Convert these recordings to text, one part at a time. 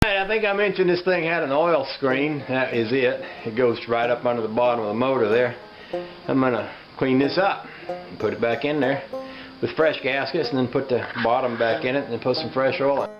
I think I mentioned this thing had an oil screen. That is it. It goes right up under the bottom of the motor there. I'm going to clean this up and put it back in there with fresh gaskets, and then put the bottom back in it and then put some fresh oil in.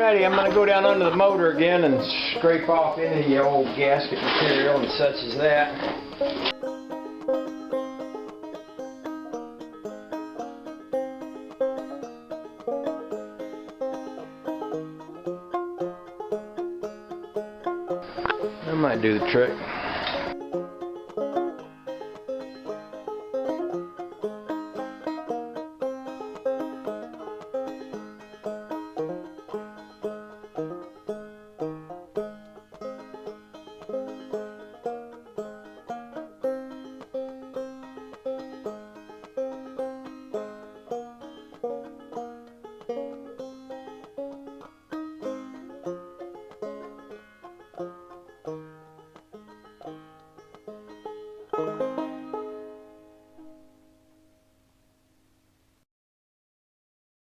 Alrighty, I'm going to go down under the motor again and scrape off any of the old gasket material and such as that. That might do the trick.